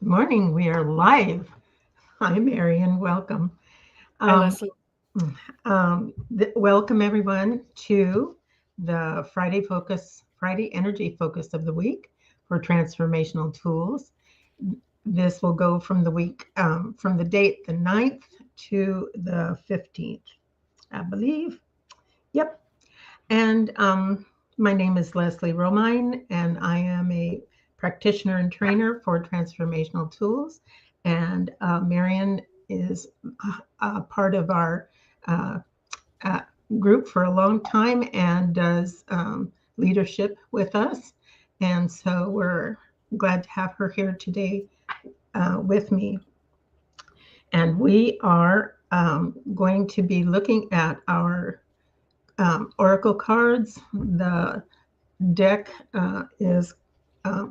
Morning, we are live. Hi, Marian. Welcome. Hi, Um, Leslie. welcome everyone to the Friday Energy Focus of the week for transformational tools. This will go from the week from the date the 9th to the 15th, I believe. Yep. And my name is Leslie Romine, and I am a practitioner and trainer for transformational tools. And Marian is part of our uh, uh, group for a long time and does leadership with us. And so we're glad to have her here today with me. And we are going to be looking at our oracle cards. The deck is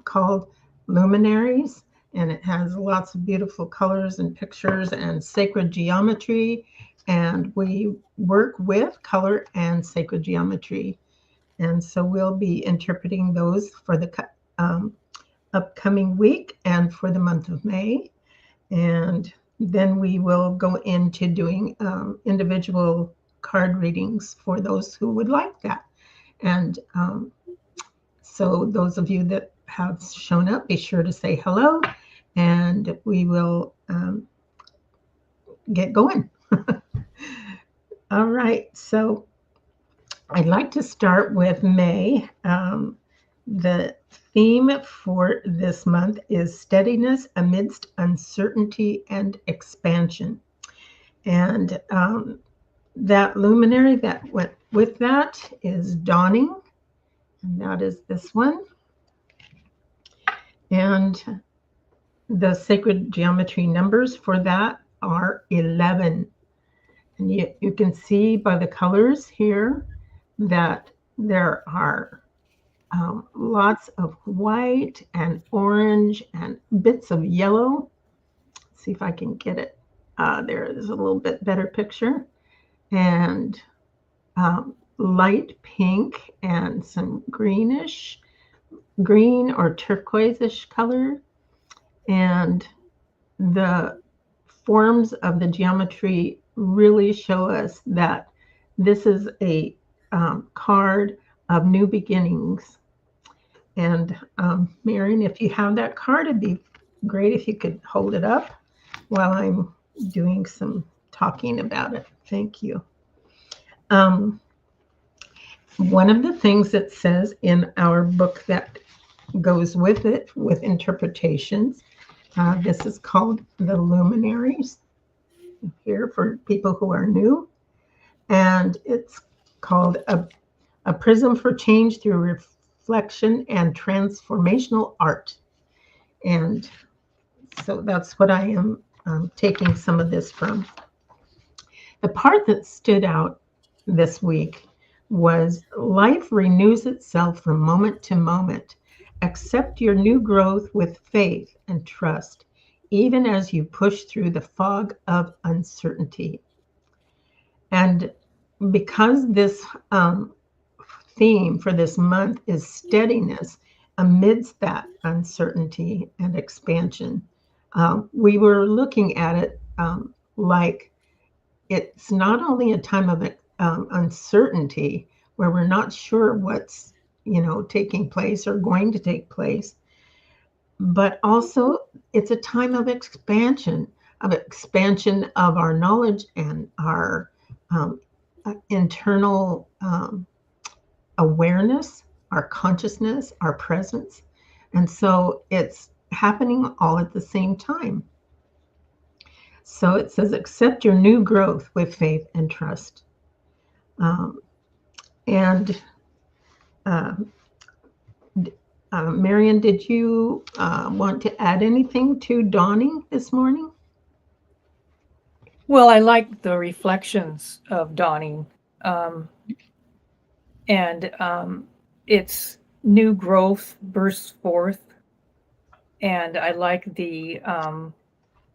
called Luminaries, and it has lots of beautiful colors and pictures and sacred geometry. And we work with color and sacred geometry. And so we'll be interpreting those for the upcoming week and for the month of May. And then we will go into doing individual card readings for those who would like that. And so those of you that have shown up, be sure to say hello, and we will get going. All right, so I'd like to start with May. The theme for this month is steadiness amidst uncertainty and expansion. And that luminary that went with that is dawning, and that is this one. And the sacred geometry numbers for that are 11. And you can see by the colors here that there are lots of white and orange and bits of yellow. Let's see if I can get it. There is a little bit better picture. And light pink and some green or turquoise-ish color. And the forms of the geometry really show us that this is a card of new beginnings. And Marian, if you have that card, it'd be great if you could hold it up while I'm doing some talking about it. Thank you. One of the things that says in our book that goes with it, with interpretations, this is called the Luminaries, here for people who are new. And it's called a prism for change through reflection and transformational art. And so that's what I am taking some of this from. The part that stood out this week was life renews itself from moment to moment. Accept your new growth with faith and trust, even as you push through the fog of uncertainty. And because this theme for this month is steadiness amidst that uncertainty and expansion, we were looking at it like it's not only a time of uncertainty where we're not sure what's taking place or going to take place, but also it's a time of expansion of our knowledge and our um, internal awareness, our consciousness, our presence. And so it's happening all at the same time. So it says, accept your new growth with faith and trust. Um, and uh, Marian, did you want to add anything to dawning this morning? Well, I like the reflections of dawning, um, and its new growth bursts forth, and I like the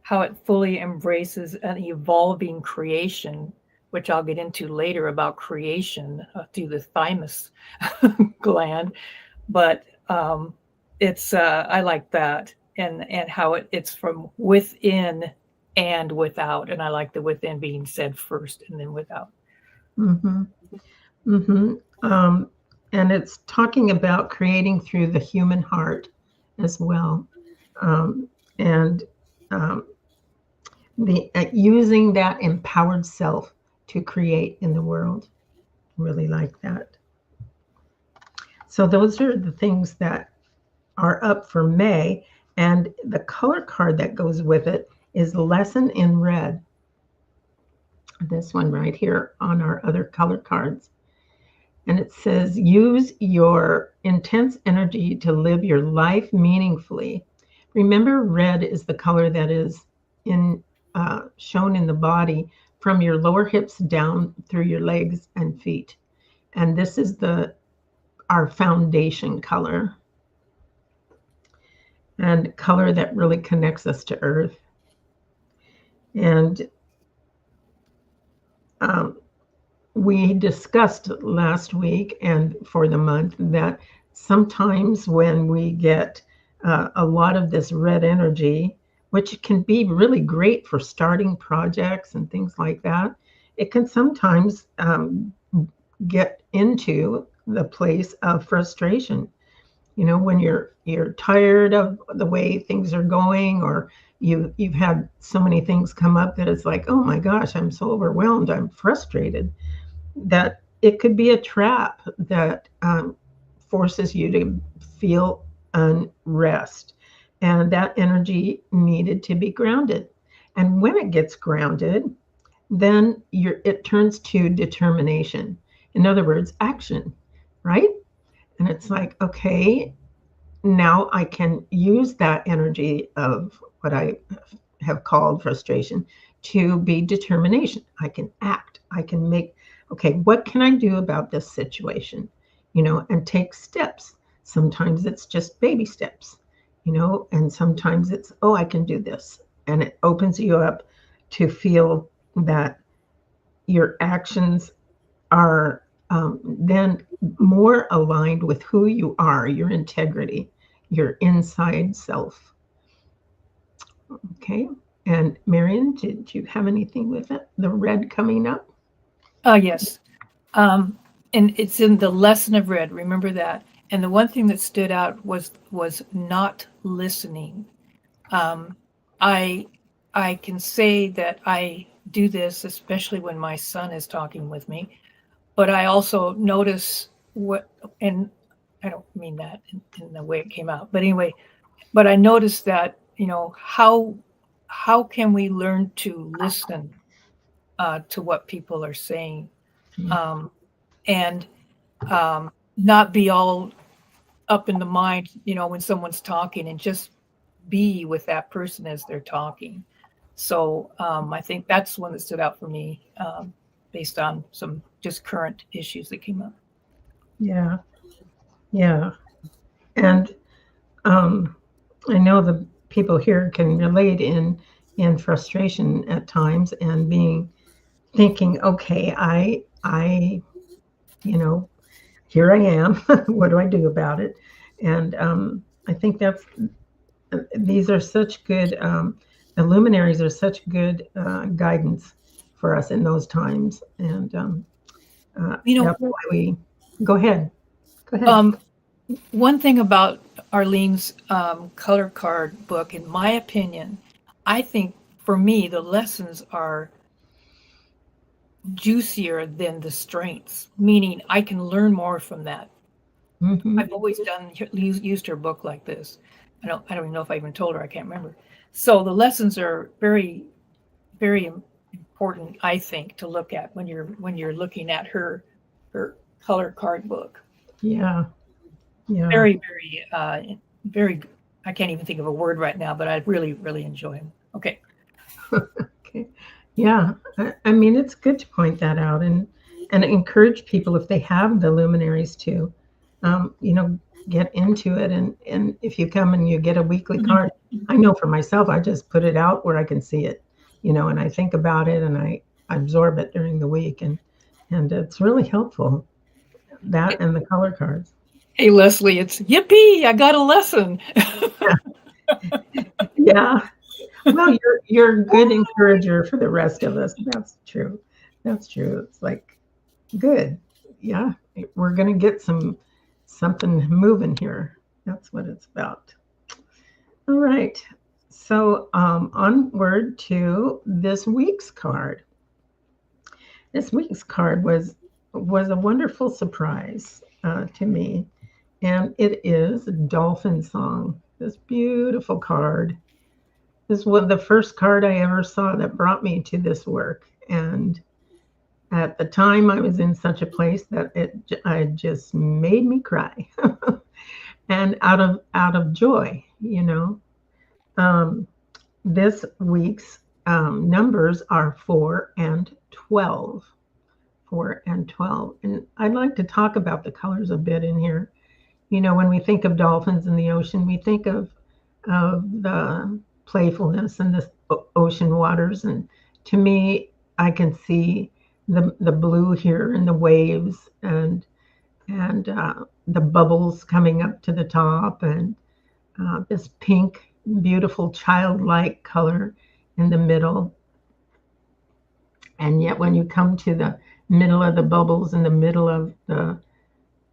how it fully embraces an evolving creation, which I'll get into later about creation through the thymus gland. But it's I like that, and how it's from within and without, and I like the within being said first and then without. Mm-hmm. Mm-hmm. Um, and it's talking about creating through the human heart as well. Um, and um, the using that empowered self to create in the world. Really like that. So those are the things that are up for May, and the color card that goes with it is Lesson in Red. This one right here on our other color cards. And it says, use your intense energy to live your life meaningfully. Remember, red is the color that is in shown in the body from your lower hips down through your legs and feet. And this is our foundation color, and color that really connects us to earth. And um, we discussed last week and for the month that sometimes when we get a lot of this red energy, which can be really great for starting projects and things like that, it can sometimes get into the place of frustration. You know, when you're tired of the way things are going, or you've had so many things come up that it's like, oh my gosh, I'm so overwhelmed, I'm frustrated, that it could be a trap that forces you to feel unrest. And that energy needed to be grounded. And when it gets grounded, then it turns to determination. In other words, action, right? And it's like, okay, now I can use that energy of what I have called frustration to be determination. I can act. I can make, okay, what can I do about this situation? You know, and take steps. Sometimes it's just baby steps, you know, and sometimes it's, oh, I can do this. And it opens you up to feel that your actions are then more aligned with who you are, your integrity, your inside self. Okay. And Marian, did you have anything with it? The red coming up? Yes. Um, and it's in the lesson of red. Remember that. And the one thing that stood out was not listening. Um, I I can say that I do this, especially when my son is talking with me. But I also notice what, and I don't mean that in the way it came out. But anyway, but I noticed that how can we learn to listen to what people are saying, um, and not be all up in the mind, when someone's talking, and just be with that person as they're talking. So I think that's one that stood out for me, based on some just current issues that came up. Yeah. Yeah. And I know the people here can relate in frustration at times, and being thinking, okay, I you know, here I am. What do I do about it? And I think these are such good, the luminaries are such good guidance for us in those times. And You know, that's why we go ahead. Go ahead. um, One thing about Arlene's color card book, in my opinion, I think for me, the lessons are juicier than the strengths, meaning I can learn more from that. Hmm. I've always used her book like this. I don't even know if I even told her. I can't remember. So the lessons are very, very important, I think, to look at when you're looking at her color card book. Yeah, yeah. Very, very, very. I can't even think of a word right now, but I really, really enjoy them. Okay. Okay. Yeah. I mean, it's good to point that out and encourage people if they have the luminaries to, you know, get into it. And if you come and you get a weekly card, I know for myself, I just put it out where I can see it, you know, and I think about it and I absorb it during the week and it's really helpful. That and the color cards. Hey, Leslie, it's yippee! I got a lesson. Yeah. Well, you're a good encourager for the rest of us. That's true. That's true. It's like good. Yeah, we're gonna get something moving here. That's what it's about. All right. So onward to this week's card. This week's card was a wonderful surprise to me, and it is Dolphin Song. This beautiful card. This was the first card I ever saw that brought me to this work, and at the time I was in such a place that it just made me cry, and out of joy, you know. Um, this week's numbers are 4 and 12. 4 and 12. And I'd like to talk about the colors a bit in here. You know, when we think of dolphins in the ocean, we think of the playfulness in the ocean waters. And to me, I can see the blue here in the waves and the bubbles coming up to the top and this pink, beautiful childlike color in the middle. And yet, when you come to the middle of the bubbles in the middle of the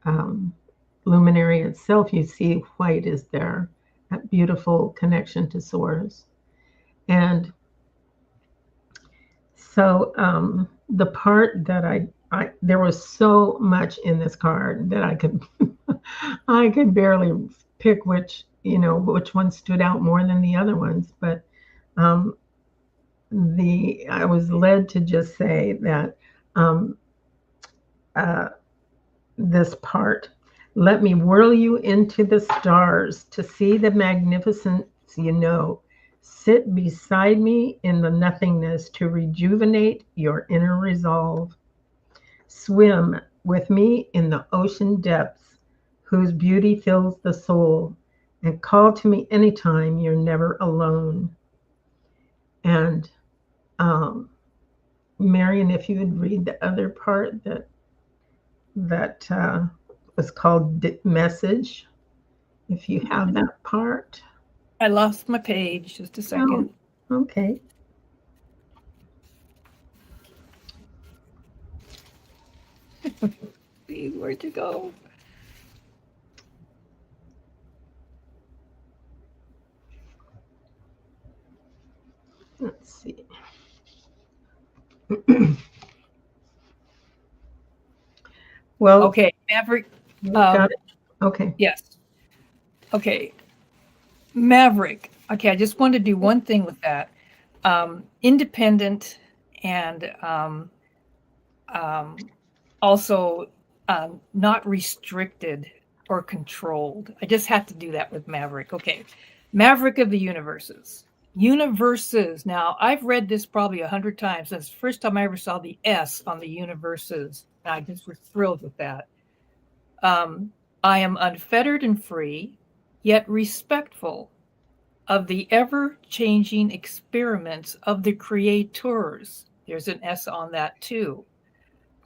um, luminary itself, you see white is there, that beautiful connection to source. And so the part that there was so much in this card that I could I could barely pick which one stood out more than the other ones. But um, the I was led to just say that um, uh, this part. Let me whirl you into the stars to see the magnificence you know. Sit beside me in the nothingness to rejuvenate your inner resolve. Swim with me in the ocean depths whose beauty fills the soul. And call to me anytime you're never alone. And um, Marian, if you would read the other part that was called Message, if you have that part. I lost my page. Just a Oh, second. okay. Where'd you go? Let's see. Well, Okay, Maverick. you got it. Okay. Yes. Okay, Maverick. Okay, I just wanted to do one thing with that. Independent and also not restricted or controlled. I just had to do that with Maverick. Okay, Maverick of the universes. Universes. Now, I've read this probably 100 times. That's the first time I ever saw the S on the universes. And I just was thrilled with that. I am unfettered and free, yet respectful of the ever changing experiments of the creators. There's an S on that too.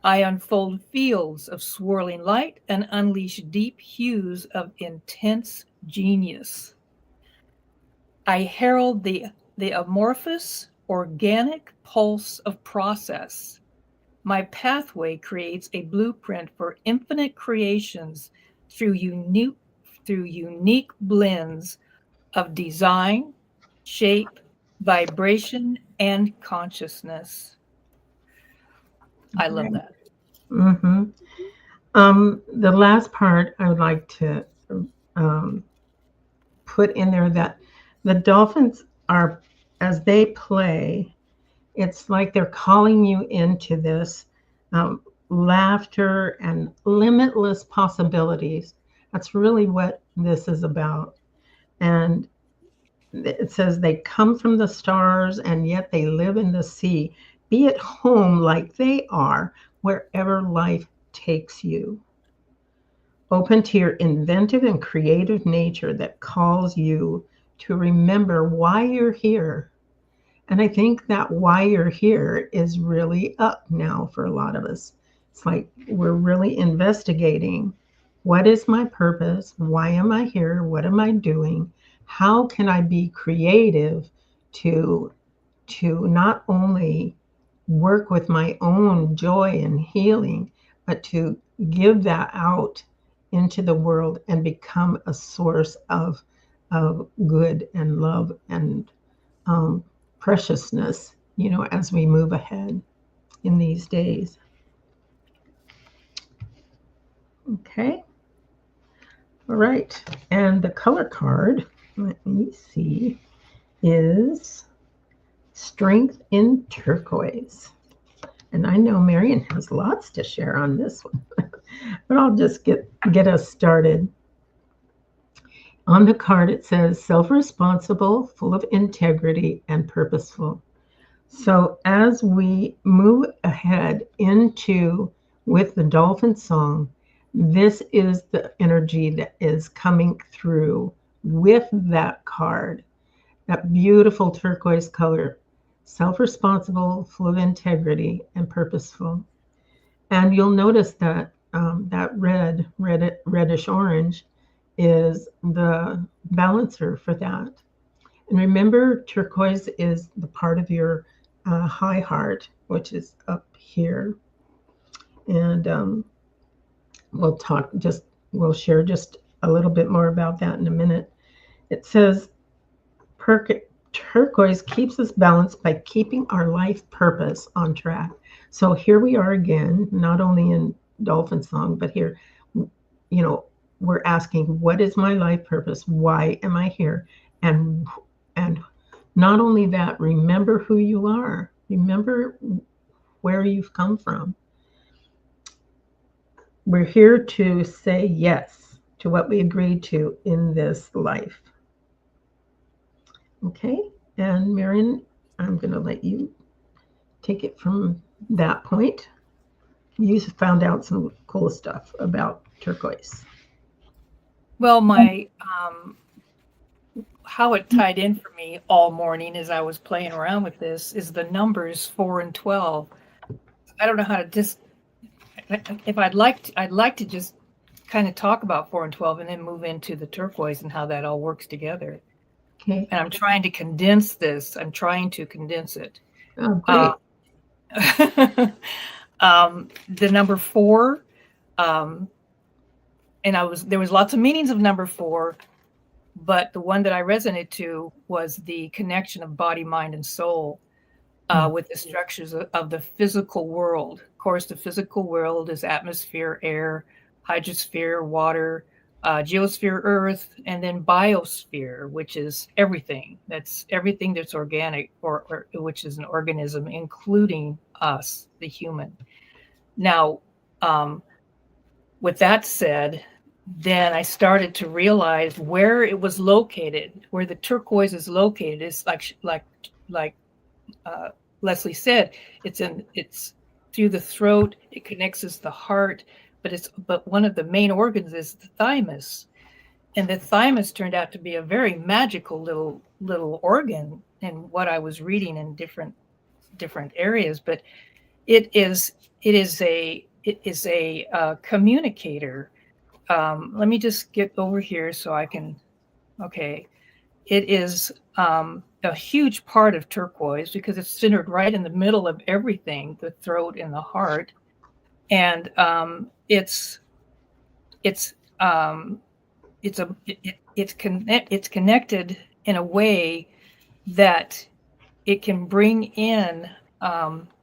I unfold fields of swirling light and unleash deep hues of intense genius. I herald the amorphous, organic pulse of process. My pathway creates a blueprint for infinite creations through unique blends of design, shape, vibration, and consciousness. I love that. Mm-hmm. The last part I would like to um, put in there that the dolphins are, as they play, it's like they're calling you into this um, laughter and limitless possibilities. That's really what this is about. And it says they come from the stars and yet they live in the sea. Be at home like they are, wherever life takes you. Open to your inventive and creative nature that calls you to remember why you're here. And I think that why you're here is really up now for a lot of us. It's like we're really investigating, what is my purpose? Why am I here? What am I doing? How can I be creative to not only work with my own joy and healing, but to give that out into the world and become a source of good and love and um, preciousness, as we move ahead in these days. Okay. All right. And the color card, let me see, is Strength in Turquoise. And I know Marian has lots to share on this one, but I'll just get us started. On the card, it says self-responsible, full of integrity, and purposeful. So as we move ahead into with the dolphin song, this is the energy that is coming through with that card, that beautiful turquoise color, self-responsible, full of integrity, and purposeful. And you'll notice that that reddish orange is the balancer for that. And remember, turquoise is the part of your high heart, which is up here. And we'll share just a little bit more about that in a minute. It says turquoise keeps us balanced by keeping our life purpose on track. So here we are again, not only in dolphin song, but here, we're asking, what is my life purpose? Why am I here? And not only that, remember who you are. Remember where you've come from. We're here to say yes to what we agreed to in this life. Okay, and Marian, I'm going to let you take it from that point. You found out some cool stuff about turquoise. Well, how it tied in for me all morning as I was playing around with this is the numbers 4 and 12. I don't know how to if I'd like to just kind of talk about 4 and 12 and then move into the turquoise and how that all works together. Okay. And I'm trying to condense this. I'm trying to condense it. Oh, great. The number 4, and there was lots of meanings of number 4, but the one that I resonated to was the connection of body, mind, and soul with the structures of the physical world. Of course, the physical world is atmosphere, air, hydrosphere, water, geosphere, earth, and then biosphere, which is everything. That's everything that's organic, or which is an organism, including us, the human. Now, with that said, then I started to realize where it was located, where the turquoise is located. It's like Leslie said, it's through the throat. It connects us to the heart, but one of the main organs is the thymus, and the thymus turned out to be a very magical little organ in what I was reading in different areas. But it is a communicator. Let me just get over here so I can. Okay, it is a huge part of turquoise because it's centered right in the middle of everything, the throat and the heart. And it's um, it's connected in a way that it can bring in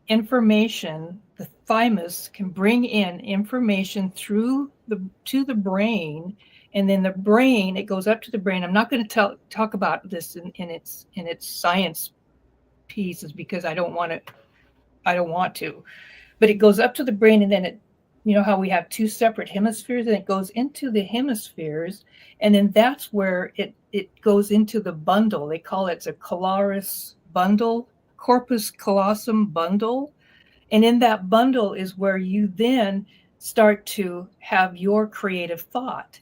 information. The thymus can bring in information through the to the brain, and then the brain, it goes up to the brain. I'm not going to talk about this in its science pieces because I don't want to. But it goes up to the brain, and then it, you know how we have two separate hemispheres, and it goes into the hemispheres, and then that's where it goes into the bundle. They call it a calaris bundle, corpus callosum bundle. And in that bundle is where you then start to have your creative thought.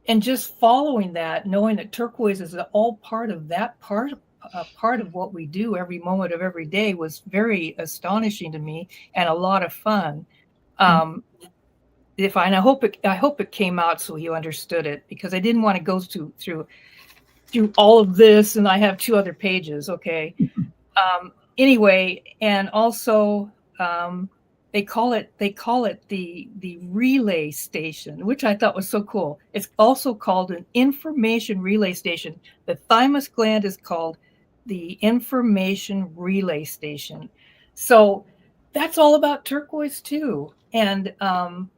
And just following that, knowing that turquoise is all part of that part of what we do every moment of every day was very astonishing to me and a lot of fun. Um, I hope it came out so you understood it, because I didn't want to go through all of this, and I have 2 other pages. Okay. Anyway, and also they call it the relay station, which I thought was so cool. It's also called an information relay station. The thymus gland is called the information relay station. So that's all about turquoise too. And I'm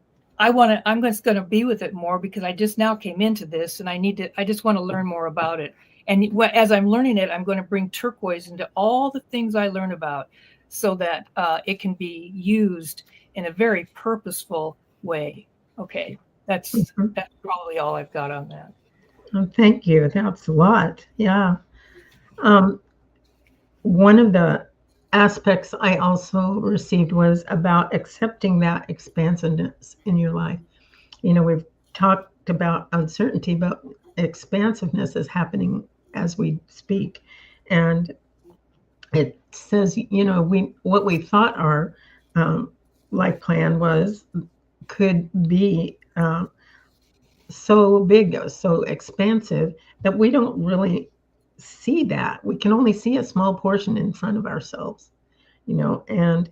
just going to be with it more because I just now came into this, and I just want to learn more about it. And as I'm learning it, I'm going to bring turquoise into all the things I learn about, so that it can be used in a very purposeful way. Okay, that's probably all I've got on that. Oh, thank you. That's a lot. Yeah. One of the aspects I also received was about accepting that expansiveness in your life. You know, we've talked about uncertainty, but expansiveness is happening as we speak. And it says, you know, what we thought our life plan was could be so big, so expansive that we don't really see that. We can only see a small portion in front of ourselves, you know, and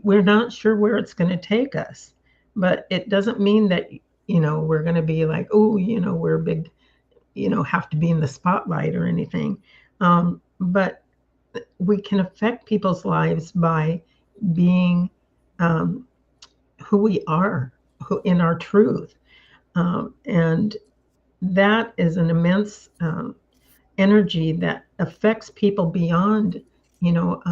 we're not sure where it's going to take us. But it doesn't mean that, you know, we're going to be like, oh, you know, we're big, you know, have to be in the spotlight or anything. But we can affect people's lives by being who we are, who in our truth. And that is an immense energy that affects people beyond, you know,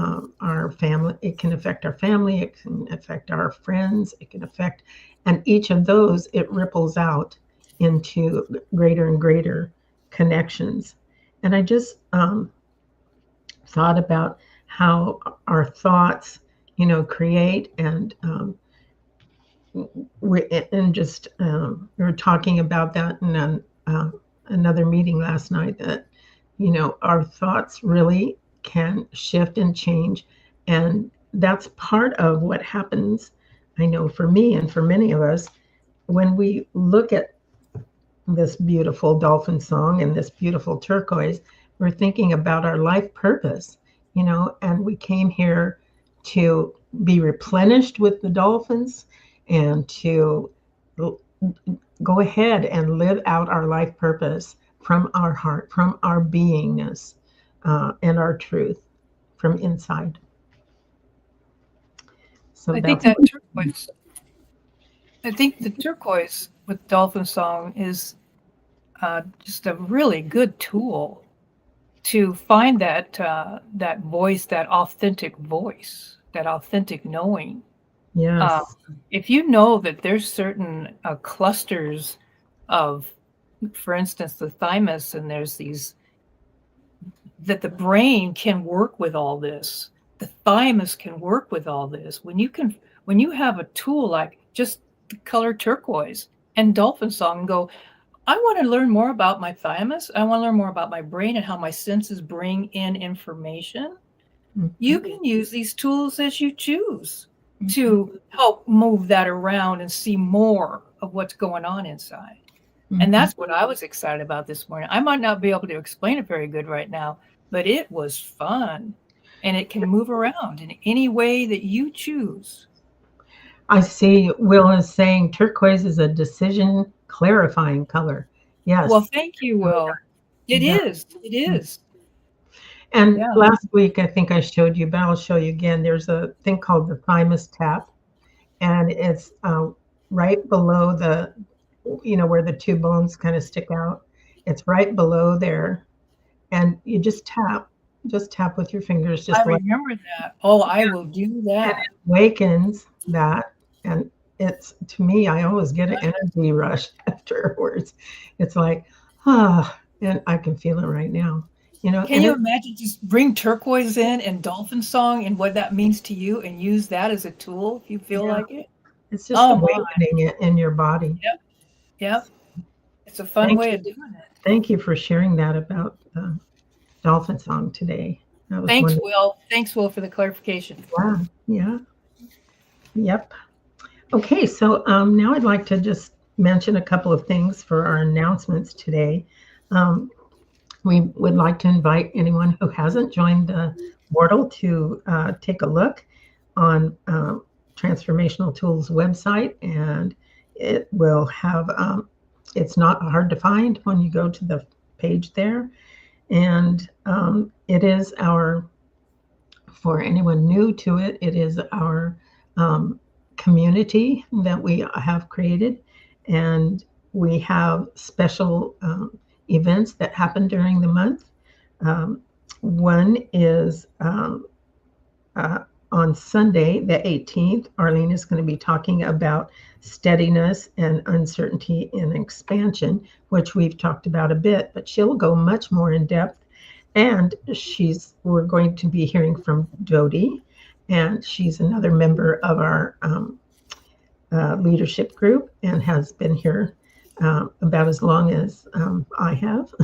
our family. It can affect our family, it can affect our friends, it can affect, and each of those, it ripples out into greater and greater connections. And I just thought about how our thoughts, you know, create, and we were talking about that in another meeting last night, that, you know, our thoughts really can shift and change, and that's part of what happens. I know for me and for many of us, when we look at this beautiful dolphin song and this beautiful turquoise, we're thinking about our life purpose, you know, and we came here to be replenished with the dolphins and to go ahead and live out our life purpose from our heart, from our beingness, and our truth from inside. So I think that's the turquoise with dolphin song is just a really good tool to find that voice, that authentic voice, that authentic knowing. yes, If you know that there's certain clusters of, for instance, the thymus, and there's these, that the brain can work with all this, the thymus can work with all this. When you have a tool like just the color turquoise and dolphin song, and go, I want to learn more about my thymus. I want to learn more about my brain and how my senses bring in information. You can use these tools as you choose to help move that around and see more of what's going on inside. And that's what I was excited about this morning. I might not be able to explain it very good right now, but it was fun. And it can move around in any way that you choose. I see Will is saying turquoise is a decision clarifying color. Yes. Well, thank you, Will. It Yeah. is. It is. And Yeah. last week, I think I showed you, but I'll show you again. There's a thing called the thymus tap, and it's right below the, where the two bones kind of stick out. It's right below there, and you just tap with your fingers, I just like, remember that. Oh, I will do and that. it awakens that. And it's, to me, I always get an energy rush afterwards. It's like, and I can feel it right now. Can And you it, imagine just bring turquoise in and dolphin song and what that means to you and use that as a tool if you feel yeah, like it? it's just Oh my. awakening it in your body. Yep. Yep. It's a fun Thank way you. of doing it. Thank you for sharing that about the dolphin song today. That was Thanks, wonderful. Will. Thanks, Will, for the clarification. Yeah, yeah, yep. Okay, so now I'd like to just mention a couple of things for our announcements today. Um, we would like to invite anyone who hasn't joined the portal to take a look on Transformational Tools website, and it will have, it's not hard to find when you go to the page there. And it is for anyone new to it, it is our community that we have created. And we have special events that happen during the month. One is on Sunday, the 18th, Arlene is going to be talking about steadiness and uncertainty in expansion, which we've talked about a bit, but she'll go much more in depth. And we're going to be hearing from Jody, and she's another member of our leadership group and has been here about as long as I have.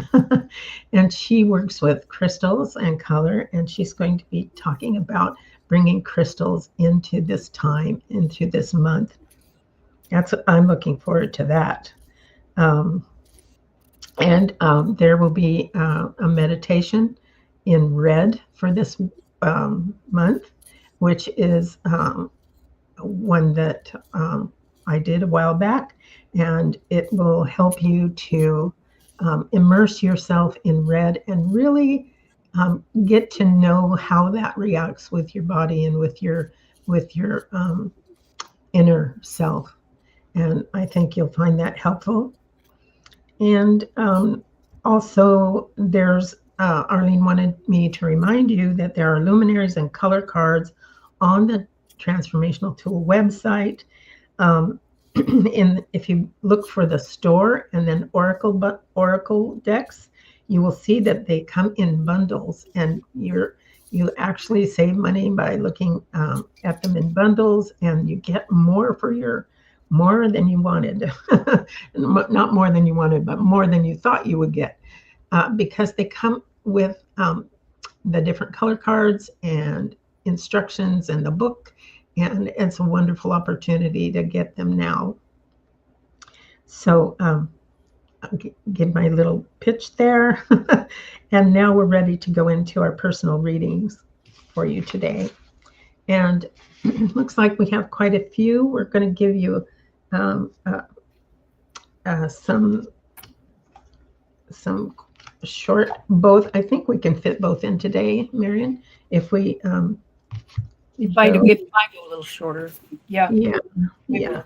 And she works with crystals and color, and she's going to be talking about bringing crystals into this time, into this month. I'm looking forward to that. And there will be a meditation in red for this month, which is one that I did a while back, and it will help you to immerse yourself in red and really get to know how that reacts with your body and with your inner self. And I think you'll find that helpful. And also, Arlene wanted me to remind you that there are luminaries and color cards on the Transformational Tool website. If you look for the store and then Oracle decks, you will see that they come in bundles, and you actually save money by looking at them in bundles, and you get more than you wanted. Not more than you wanted, but more than you thought you would get, because they come with the different color cards and instructions and the book, and it's a wonderful opportunity to get them now. So I'll give my little pitch there. And now we're ready to go into our personal readings for you today. And looks like we have quite a few. We're going to give you some short, both. I think we can fit both in today, Marian, if we If I go a little shorter. Yeah. Yeah.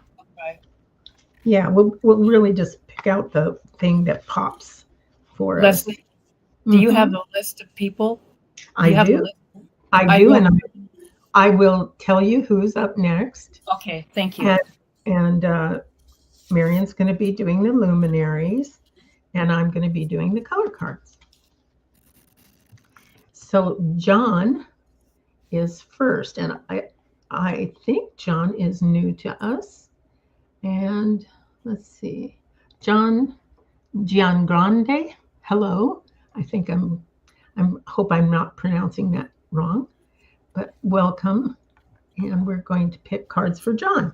Yeah, we'll really just pick out the thing that pops for us. Leslie, do you have a list of people? I do. And I will tell you who's up next. Okay, thank you. And Marian's going to be doing the luminaries, and I'm going to be doing the color cards. So John is first, and I think John is new to us. And let's see, Gian Grande. Hello. I think hope I'm not pronouncing that wrong, but welcome. And we're going to pick cards for John.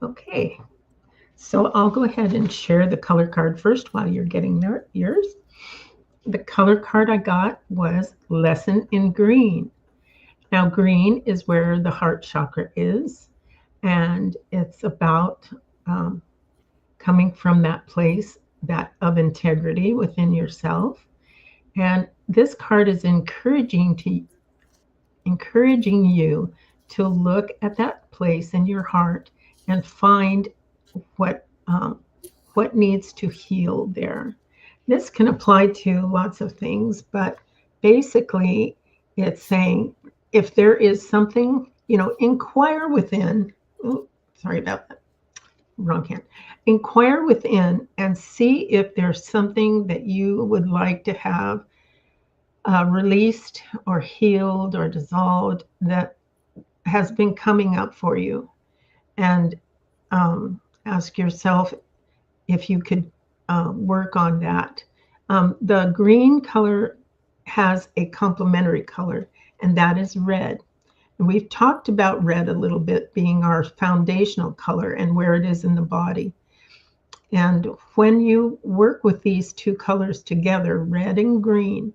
Okay, so I'll go ahead and share the color card first while you're getting yours. the color card I got was Lesson in Green. Now, green is where the heart chakra is, and it's about um, coming from that place that of integrity within yourself. And this card is encouraging you to look at that place in your heart and find what what needs to heal there. This can apply to lots of things, but basically, it's saying if there is something, inquire within. Ooh, sorry about that. Wrong hand. Inquire within and see if there's something that you would like to have released or healed or dissolved that has been coming up for you. And ask yourself if you could work on that. The green color has a complementary color, and that is red. And we've talked about red a little bit being our foundational color and where it is in the body. And when you work with these two colors together, red and green,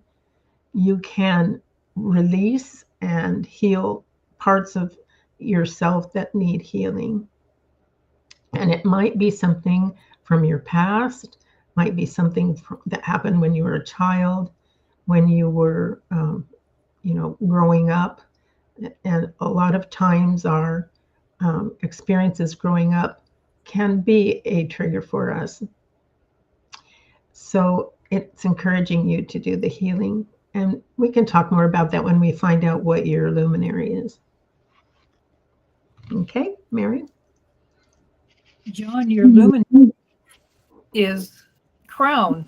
you can release and heal parts of yourself that need healing. And it might be something from your past, might be something that happened when you were a child, when you were, growing up. And a lot of times our experiences growing up can be a trigger for us. So it's encouraging you to do the healing. And we can talk more about that when we find out what your luminary is. Okay, Marian? John, your luminary is crown.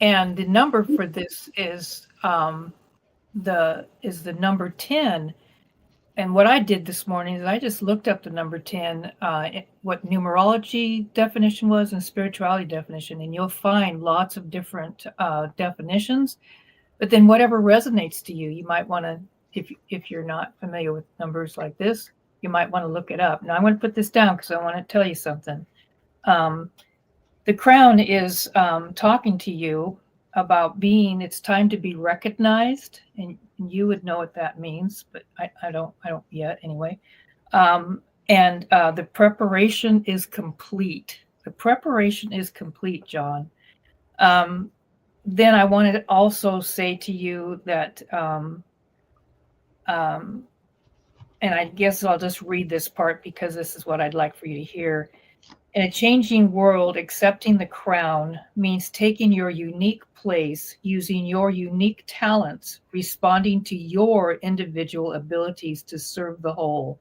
And the number for this is the number 10. And what I did this morning is I just looked up the number 10, what numerology definition was and spirituality definition, and you'll find lots of different definitions. But then whatever resonates to you, you might want to, if you're not familiar with numbers like this, you might want to look it up. Now I'm going to put this down because I want to tell you something. The crown is talking to you about it's time to be recognized, and you would know what that means, but I don't yet anyway. And the preparation is complete. The preparation is complete, John. Then I wanted to also say to you that, and I guess I'll just read this part because this is what I'd like for you to hear. In a changing world, accepting the crown means taking your unique place, using your unique talents, responding to your individual abilities to serve the whole.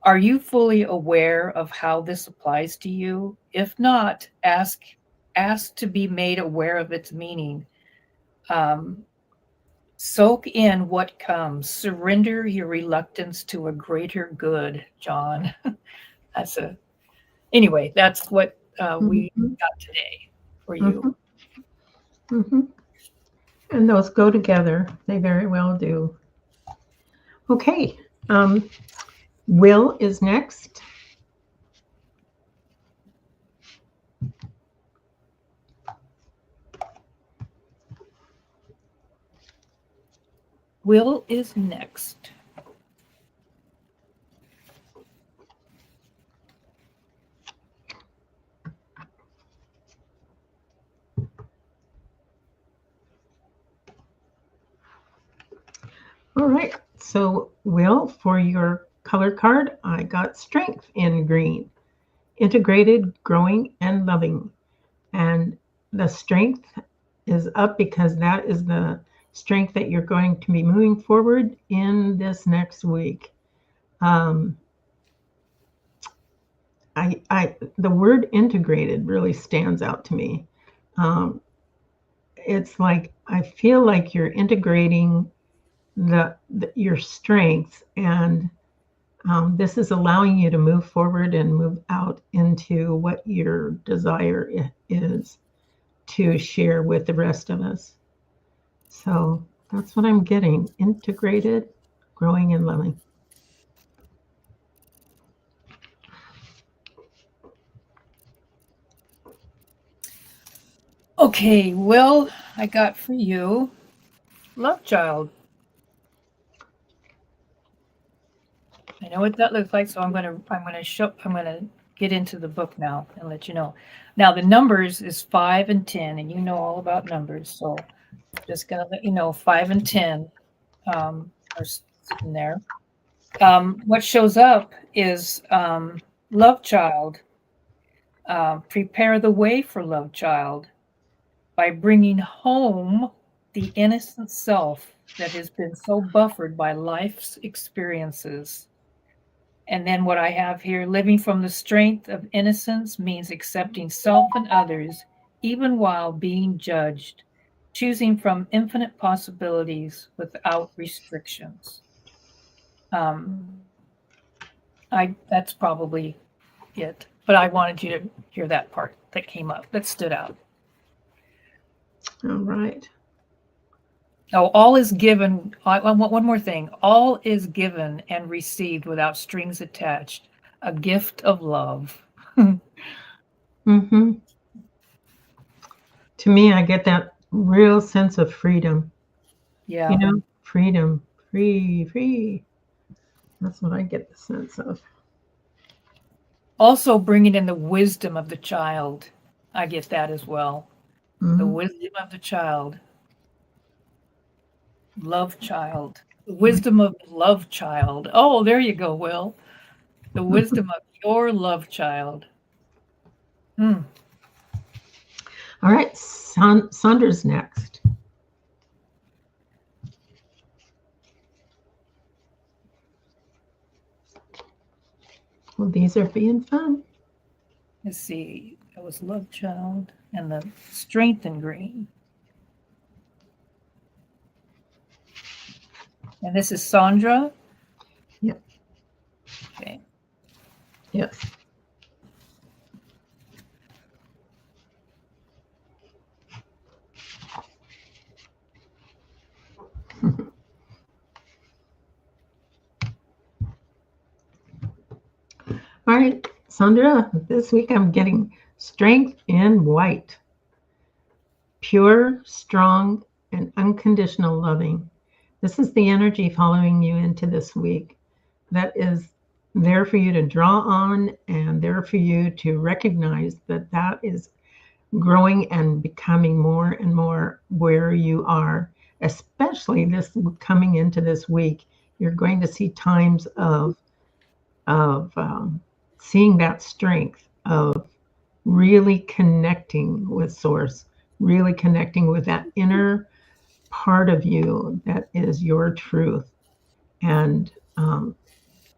Are you fully aware of how this applies to you? If not, ask to be made aware of its meaning. Soak in what comes. Surrender your reluctance to a greater good, John. Anyway, that's what we got today for you. Mm-hmm. Mm-hmm. And those go together. They very well do. Okay. Will is next. Will is next. All right. So, Will, for your color card, I got strength in green, integrated, growing, and loving. And the strength is up because that is the strength that you're going to be moving forward in this next week. The word integrated really stands out to me. It's like I feel like you're integrating your strengths, and this is allowing you to move forward and move out into what your desire is to share with the rest of us. So that's what I'm getting: integrated, growing, and loving. Okay, well, I got for you Love Child. I know what that looks like, so I'm gonna get into the book now and let you know. Now the numbers is 5 and 10, and you know all about numbers, so just gonna let you know 5 and 10 are sitting there. What shows up is Love Child. Prepare the way for Love Child by bringing home the innocent self that has been so buffered by life's experiences. And then what I have here, living from the strength of innocence means accepting self and others, even while being judged, choosing from infinite possibilities without restrictions. Um, that's probably it, but I wanted you to hear that part that came up, that stood out. All right. Oh, all is given. I want one more thing. All is given and received without strings attached. A gift of love. Mm-hmm. To me, I get that real sense of freedom. Yeah. Freedom, free. That's what I get the sense of. Also bringing in the wisdom of the child. I get that as well. Mm-hmm. The wisdom of the child. Love child. The wisdom of the love child. Oh, there you go, Will. The wisdom of your love child. Hmm. All right, Sandra's next. Well, these are being fun. Let's see. That was love child and the strength in green. And this is Sandra. Yep. Okay. Yes. All right, Sandra, this week I'm getting strength in white. Pure, strong, and unconditional loving. This is the energy following you into this week that is there for you to draw on and there for you to recognize that that is growing and becoming more and more where you are, especially this coming into this week. You're going to see times of seeing that strength of really connecting with source, really connecting with that inner part of you that is your truth, and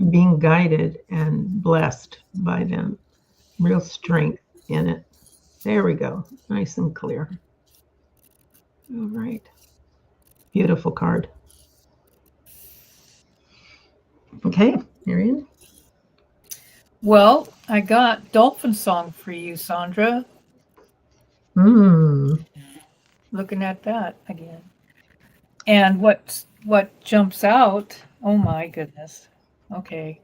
being guided and blessed by them. Real strength in it. There we go. Nice and clear. All right. Beautiful card. Okay, Marian. Well, I got Dolphin Song for you, Sandra. Hmm. Looking at that again. And what jumps out, oh my goodness. Okay.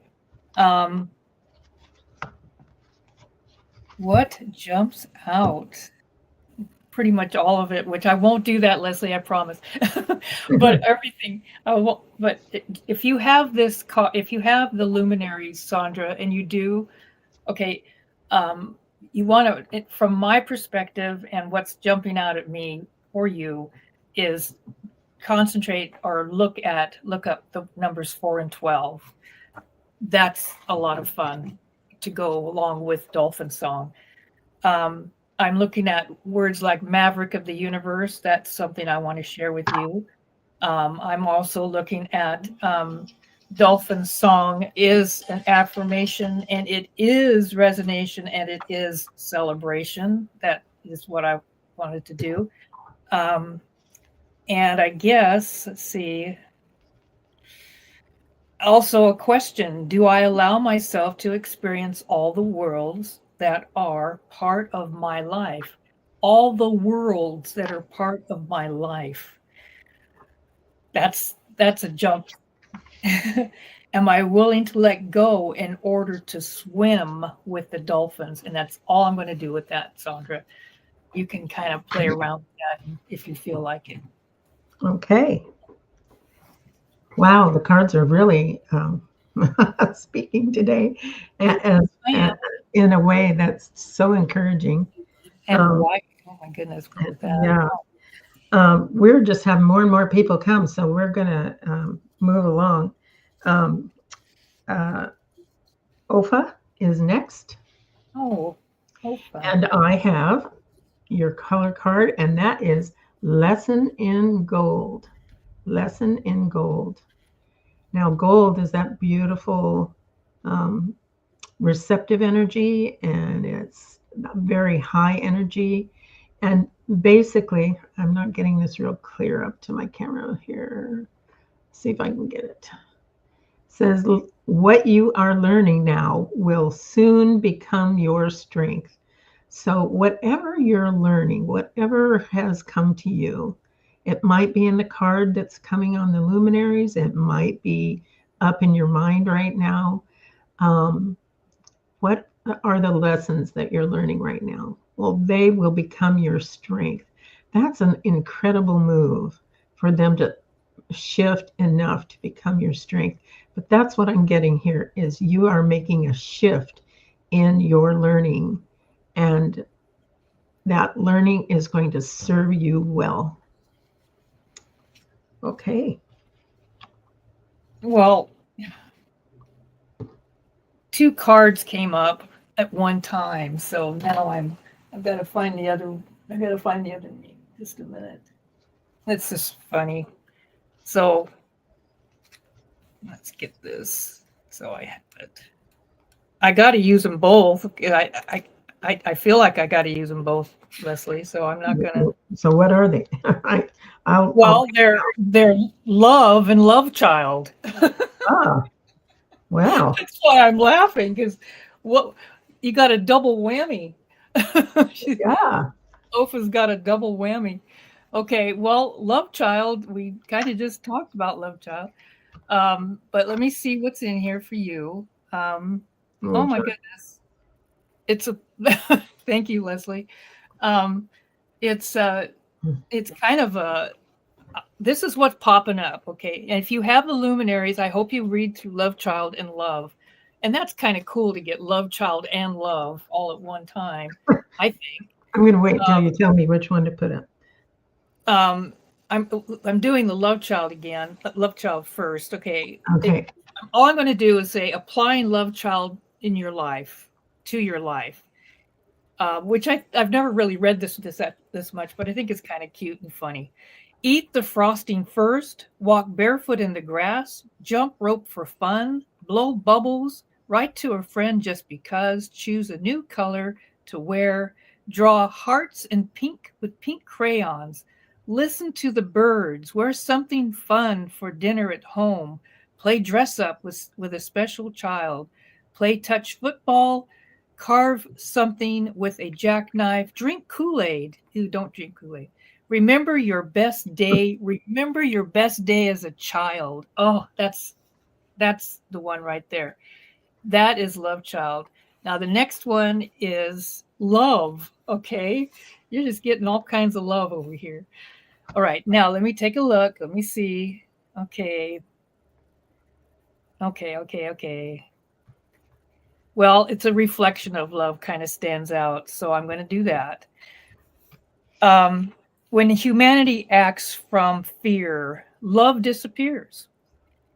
What jumps out? Pretty much all of it, which I won't do that, Leslie, I promise. But everything, I won't, but if you have if you have the luminaries, Sandra, and you do, okay, you want to, from my perspective, and what's jumping out at me for you is concentrate or look up the numbers 4 and 12. That's a lot of fun to go along with Dolphin Song. I'm looking at words like Maverick of the Universe. That's something I want to share with you. I'm also looking at Dolphin Song is an affirmation, and it is resonation, and it is celebration. That is what I wanted to do. And I guess, let's see, also a question: do I allow myself to experience all the worlds that are part of my life? All the worlds that are part of my life. That's a jump. Am I willing to let go in order to swim with the dolphins? And that's all I'm going to do with that, Sandra. you can kind of play around with that if you feel like it. Okay. Wow, the cards are really speaking today, as, I am. in a way that's so encouraging. And Um, white. Oh my goodness, what was that? yeah, we're just having more and more people come, so we're gonna move along. Um, uh, Ofa is next, Oh, Opa. and I have your color card, and that is Lesson in Gold. Lesson in Gold. Now, gold is that beautiful um, receptive energy, and it's very high energy. And basically, I'm not getting this real clear up to my camera here. See if I can get it. It says, what you are learning now will soon become your strength. So, whatever you're learning, whatever has come to you, it might be in the card that's coming on the luminaries, it might be up in your mind right now. Um, what are the lessons that you're learning right now? Well, they will become your strength. That's an incredible move for them to shift enough to become your strength. But that's what I'm getting here is you are making a shift in your learning, and that learning is going to serve you well. Okay. Well, two cards came up at one time, so now I've got to find the other. I've got to find the other name. Just a minute. It's just funny. So let's get this. So I have it. I got to use them both. I feel like I got to use them both, Leslie. So I'm not gonna. So what are they? I'll Well, they're love and love child. ah, wow. That's why I'm laughing because what you got a double whammy. Yeah. Ofa's got a double whammy. Okay, well, love child. We kind of just talked about love child. But let me see what's in here for you. Oh my goodness, it's a. Thank you, Leslie. Um, it's it's kind of a. This is what's popping up, okay? And if you have the luminaries, I hope you read through Love Child and Love. And that's kind of cool to get Love Child and Love all at one time, I think. I'm going to wait until you tell me which one to put up. Um, I'm doing the Love Child again, Love Child first, okay? Okay. All I'm going to do is say applying Love Child in your life, to your life, which I've never really read this much, but I think it's kind of cute and funny. Eat the frosting first, walk barefoot in the grass, jump rope for fun, blow bubbles, write to a friend just because, choose a new color to wear, draw hearts in pink with pink crayons, listen to the birds, wear something fun for dinner at home, play dress up with a special child, play touch football, carve something with a jackknife, drink Kool-Aid. Who don't drink Kool-Aid? Remember your best day. Remember your best day as a child. Oh, that's the one right there. That is love child. Now the next one is love. Okay. You're just getting all kinds of love over here. All right. Now let me take a look. Let me see. Okay. Okay. Well, it's a reflection of love kind of stands out. So I'm going to do that. When humanity acts from fear, love disappears.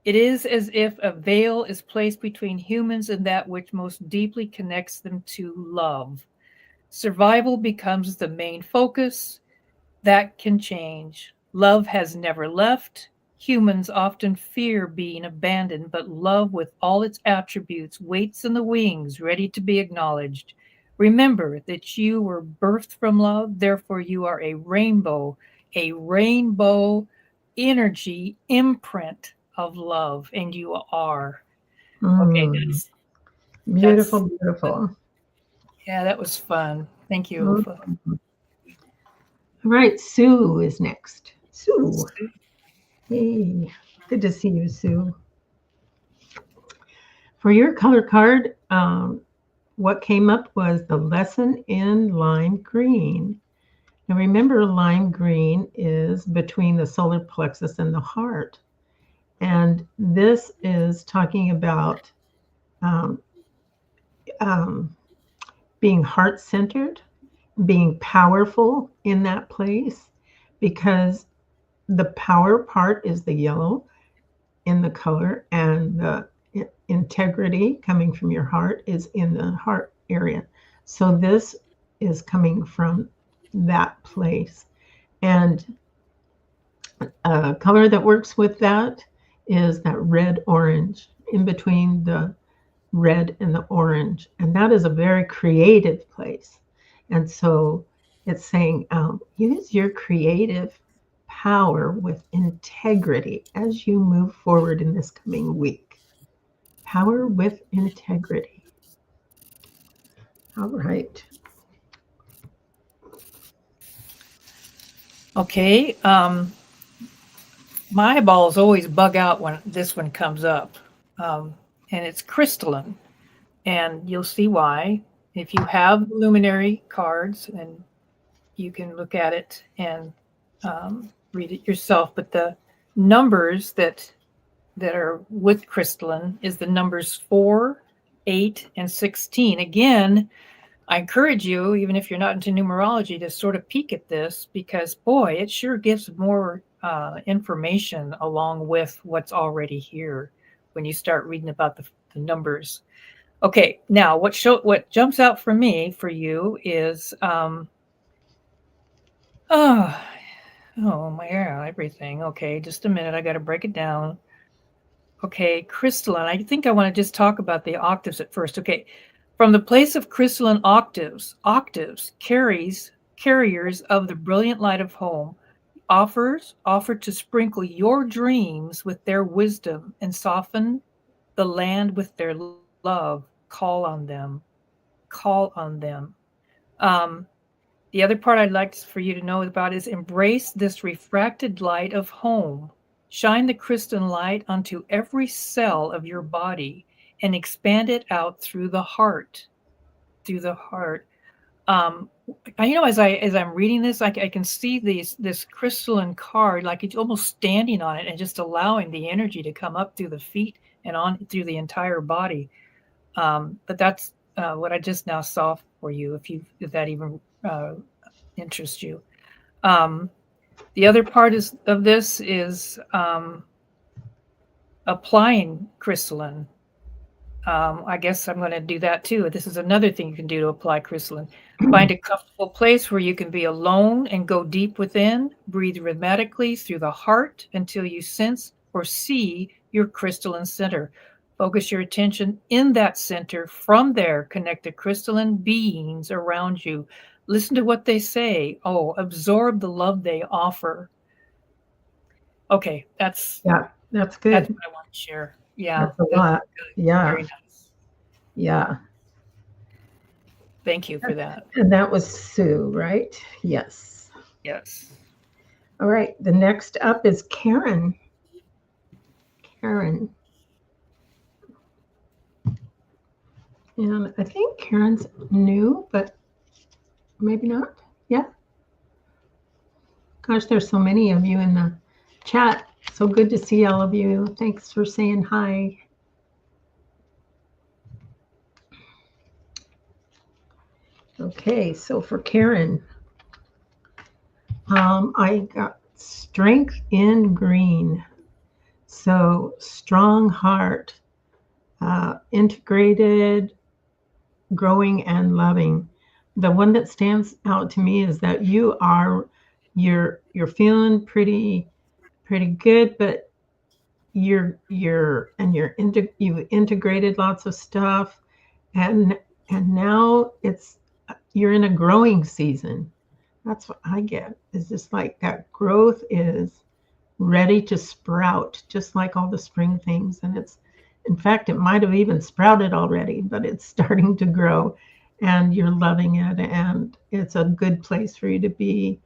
It is as if a veil is placed between humans and that which most deeply connects them to love. Survival becomes the main focus. That can change. Love has never left. Humans often fear being abandoned, but love, with all its attributes, waits in the wings, ready to be acknowledged. Remember that you were birthed from love, therefore, you are a rainbow energy imprint of love, and you are. Okay, Beautiful, beautiful. yeah, that was fun. Thank you, All Ufa. right, Sue is next. Sue. Hey, good to see you, Sue. For your color card, what came up was the lesson in lime green. Now remember, lime green is between the solar plexus and the heart. And this is talking about um, um, being heart centered, being powerful in that place, because the power part is the yellow in the color, and the integrity coming from your heart is in the heart area. So this is coming from that place. And a color that works with that is that red orange in between the red and the orange. And that is a very creative place. And so it's saying, use your creative power with integrity as you move forward in this coming week. Power with integrity. All right. Okay. My eyeballs always bug out when this one comes up. And it's crystalline. And you'll see why. If you have luminary cards, and you can look at it and read it yourself, but the numbers that are with crystalline is the numbers 4, 8, and 16. Again, I encourage you, even if you're not into numerology, to sort of peek at this, because boy, it sure gives more information along with what's already here when you start reading about the numbers. Okay, now what jumps out for me for you is oh my, yeah, everything. Okay, just a minute, I got to break it down. Okay, crystalline. I think I want to just talk about the octaves at first. Okay, from the place of crystalline octaves, carriers of the brilliant light of home, offer to sprinkle your dreams with their wisdom and soften the land with their love. Call on them. Call on them. Um, the other part I'd like for you to know about is embrace this refracted light of home. Shine the crystalline light onto every cell of your body and expand it out through the heart. Through the heart. Um, as I'm reading this, I can see this crystalline card, like it's almost standing on it and just allowing the energy to come up through the feet and on through the entire body. But that's what I just now saw for you, if that even interests you. The other part of this is applying crystalline. I guess I'm going to do that too. This is another thing you can do to apply crystalline. Find a comfortable place where you can be alone and go deep within. Breathe rhythmically through the heart until you sense or see your crystalline center. Focus your attention in that center. From there, connect the crystalline beings around you. Listen to what they say. Oh, absorb the love they offer. Okay, that's good. what I want to share. Yeah, That's a lot. Yeah. very nice. Yeah. Thank you for that. And that was Sue, right? Yes. Yes. All right. The next up is Karen. Karen. And I think Karen's new, but maybe not. Yeah. Gosh, there's so many of you in the chat. So good to see all of you. Thanks for saying hi. Okay, so for Karen, I got strength in green. So strong heart, integrated, growing, and loving. The one that stands out to me is that you're feeling pretty good, but you've integrated lots of stuff, and now you're in a growing season. That's what I get. Is just like that growth is ready to sprout, just like all the spring things. And in fact, it might have even sprouted already, but it's starting to grow, and you're loving it, and it's a good place for you to be.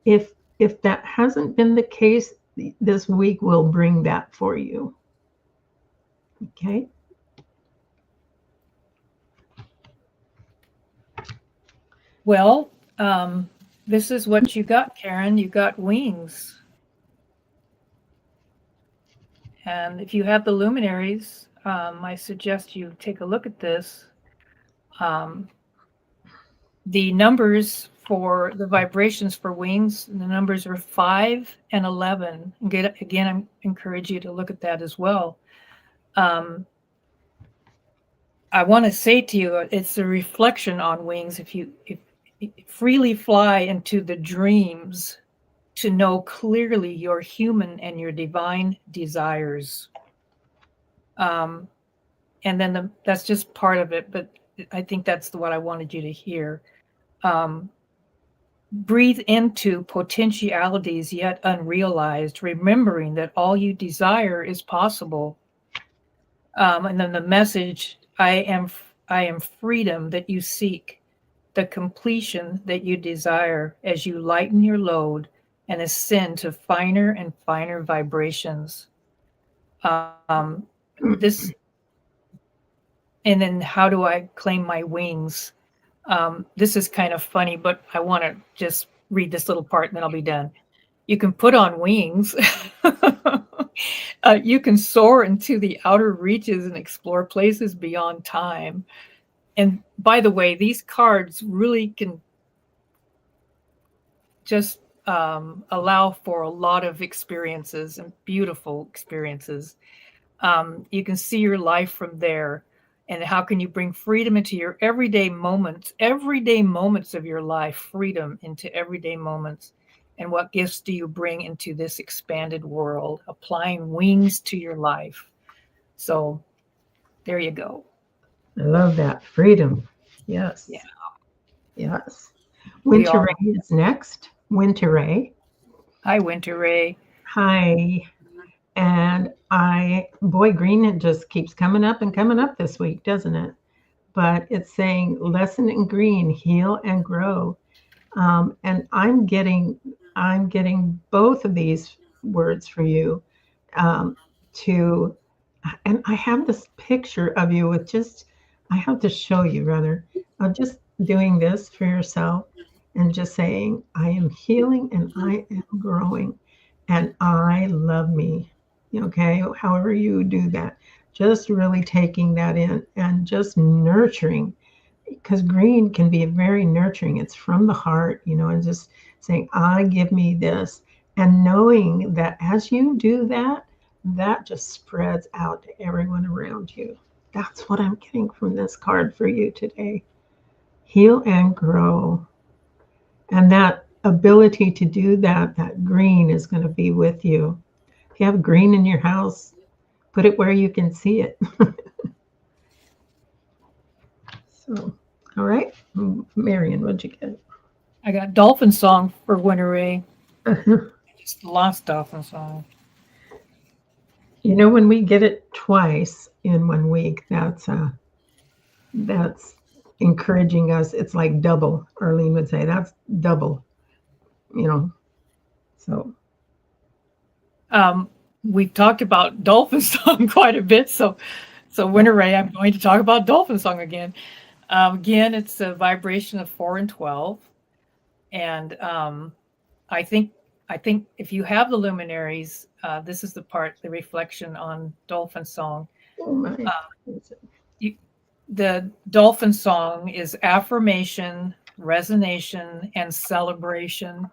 If that hasn't been the case, this week will bring that for you. Okay. Well, this is what you got, Karen. You got wings. And if you have the luminaries, I suggest you take a look at this. Um, the numbers for the vibrations for wings, the numbers are 5 and 11. Again, I encourage you to look at that as well. I want to say to you, it's a reflection on wings. If you freely fly into the dreams to know clearly your human and your divine desires. And then that's just part of it, but I think that's what I wanted you to hear. Breathe into potentialities yet unrealized, remembering that all you desire is possible. And then the message, I am freedom that you seek, the completion that you desire as you lighten your load and ascend to finer and finer vibrations. This, and then how do I claim my wings? This is kind of funny, but I want to just read this little part and then I'll be done. You can put on wings. You can soar into the outer reaches and explore places beyond time. And by the way, these cards really can just allow for a lot of experiences and beautiful experiences. You can see your life from there. And how can you bring freedom into your everyday moments of your life, freedom into everyday moments? And what gifts do you bring into this expanded world, applying wings to your life? So there you go. I love that. Freedom. Yes. Yeah. Yes. Winter Ray is next. Winter Ray. Hi, Winter Ray. Hi. And boy, green, it just keeps coming up and coming up this week, doesn't it? But it's saying lesson in green, heal and grow. And I'm getting both of these words for you. To And I have this picture of you with just, I have to show you rather, of just doing this for yourself and just saying, I am healing and I am growing and I love me. Okay, however you do that, just really taking that in and just nurturing, because green can be very nurturing. It's from the heart, and just saying, I give me this, and knowing that as you do that, that just spreads out to everyone around you. That's what I'm getting from this card for you today. Heal and grow. And that ability to do that, that green is going to be with you. If you have green in your house, put it where you can see it. So, all right. Marian, what'd you get? I got Dolphin Song for Winter Ray. It's the last Dolphin Song. When we get it twice in 1 week, that's encouraging us. It's like double. Arlene would say that's double. So. We've talked about Dolphin Song quite a bit, so Winter Ray, I'm going to talk about Dolphin Song again. Again, it's a vibration of 4 and 12, and I think if you have the luminaries, this is the part, the reflection on Dolphin Song. Oh my. The Dolphin Song is affirmation, resonation, and celebration.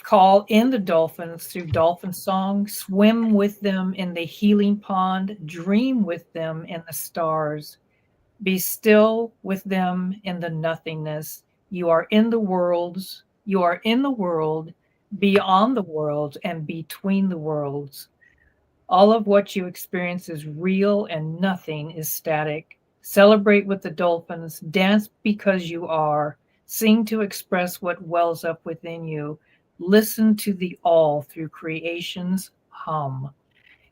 Call in the dolphins through Dolphin Song, swim with them in the healing pond, dream with them in the stars, be still with them in the nothingness. You are in the worlds, beyond the world, and between the worlds. All of what you experience is real and nothing is static. Celebrate with the dolphins, dance because you are, sing to express what wells up within you. Listen to the all through creation's hum.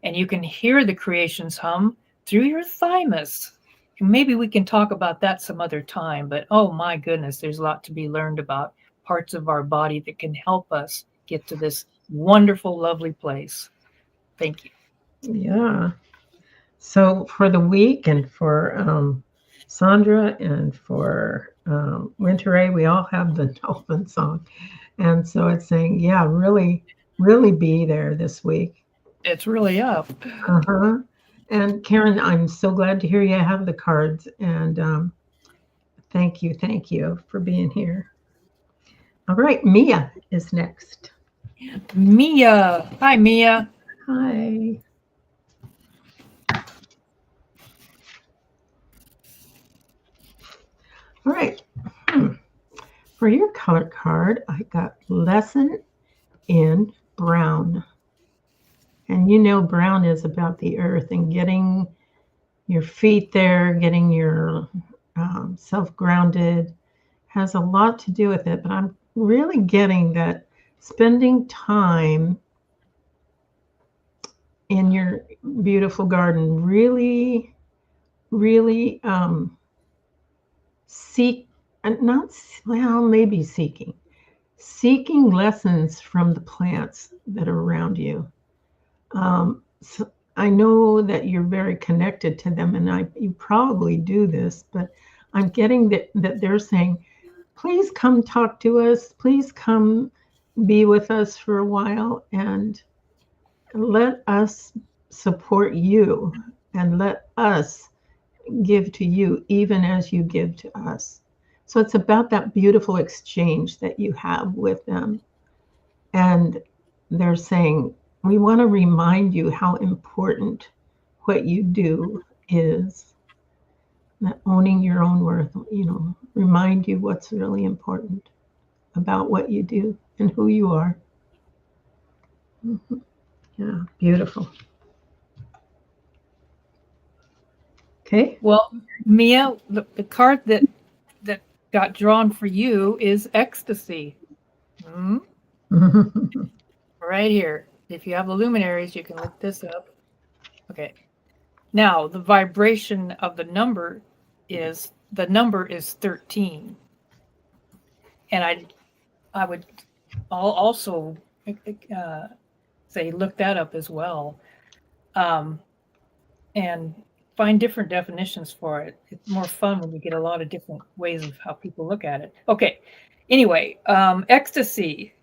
And you can hear the creation's hum through your thymus. And maybe we can talk about that some other time, but oh my goodness, there's a lot to be learned about parts of our body that can help us get to this wonderful, lovely place. Thank you. Yeah. So for the week and for Sandra and for Winter Ray, we all have the dolphin song. And so it's saying, yeah, really, really be there this week. It's really up. Uh-huh. And Karen, I'm so glad to hear you have the cards. And thank you for being here. All right, Mia is next. Mia. Hi, Mia. Hi. All right. For your color card, I got lesson in brown. And you know, brown is about the earth and getting your feet there, getting your self grounded has a lot to do with it. But I'm really getting that spending time in your beautiful garden really, really seek, not, well, maybe seeking lessons from the plants that are around you. So I know that you're very connected to them, and you probably do this, but I'm getting that they're saying, please come talk to us. Please come be with us for a while and let us support you and let us give to you even as you give to us. So it's about that beautiful exchange that you have with them. And they're saying, we want to remind you how important what you do is. That owning your own worth, remind you what's really important about what you do and who you are. Mm-hmm. Yeah, beautiful. Okay. Well, Mia, the card that got drawn for you is ecstasy. Hmm? Right here. If you have the luminaries, you can look this up. Okay. Now, the vibration of the number is 13. And I would also say look that up as well, and find different definitions for it. It's more fun when we get a lot of different ways of how people look at it. Okay. Anyway, ecstasy.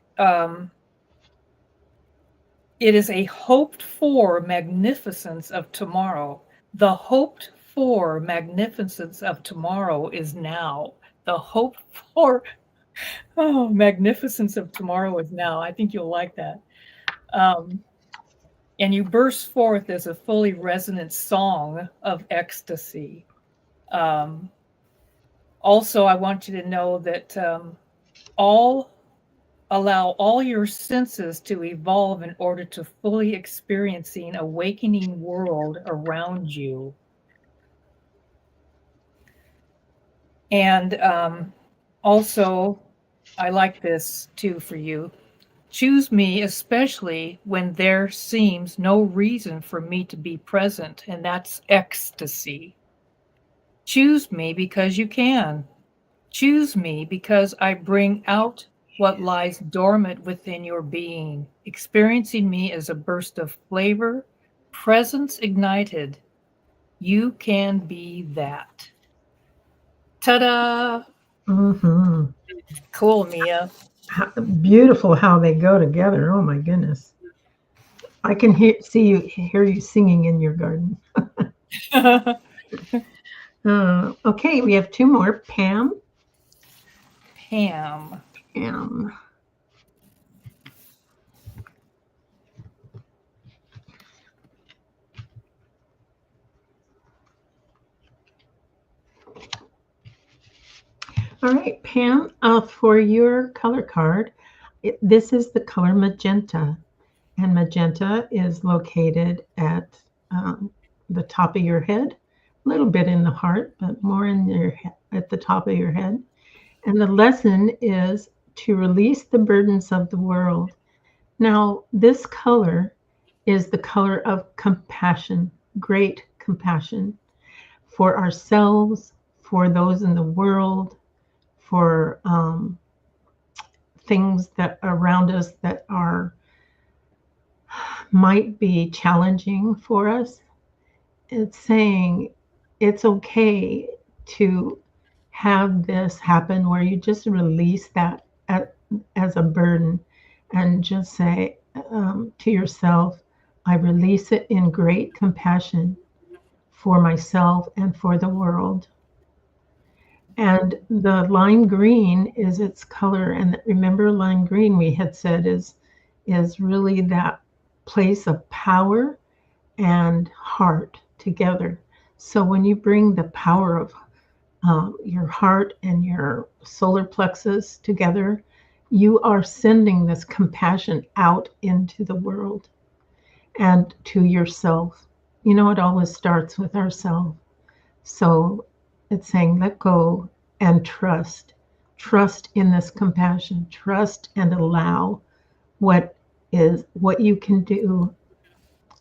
It is a hoped-for magnificence of tomorrow. The hoped-for magnificence of tomorrow is now. The hoped-for magnificence of tomorrow is now. I think you'll like that. And you burst forth as a fully resonant song of ecstasy. Also, I want you to know that allow all your senses to evolve in order to fully experiencing awakening world around you. And also, I like this too for you. Choose me, especially when there seems no reason for me to be present, and that's ecstasy. Choose me because you can. Choose me because I bring out what lies dormant within your being, experiencing me as a burst of flavor, presence ignited. You can be that. Ta-da! Mm-hmm. Cool, Mia. Beautiful how they go together. Oh my goodness. I can hear you singing in your garden. Okay, we have two more. Pam. Pam. Pam. All right, Pam, for your color card, this is the color magenta. And magenta is located at the top of your head, a little bit in the heart, but more at the top of your head. And the lesson is to release the burdens of the world. Now, this color is the color of compassion, great compassion for ourselves, for those in the world, for things that around us that might be challenging for us. It's saying it's okay to have this happen where you just release that as a burden and just say to yourself, I release it in great compassion for myself and for the world. And the lime green is its color. And remember, lime green, we had said, is really that place of power and heart together. So when you bring the power of your heart and your solar plexus together, you are sending this compassion out into the world and to yourself. You know, it always starts with ourselves. So it's saying, let go and trust. Trust in this compassion. Trust and allow what you can do,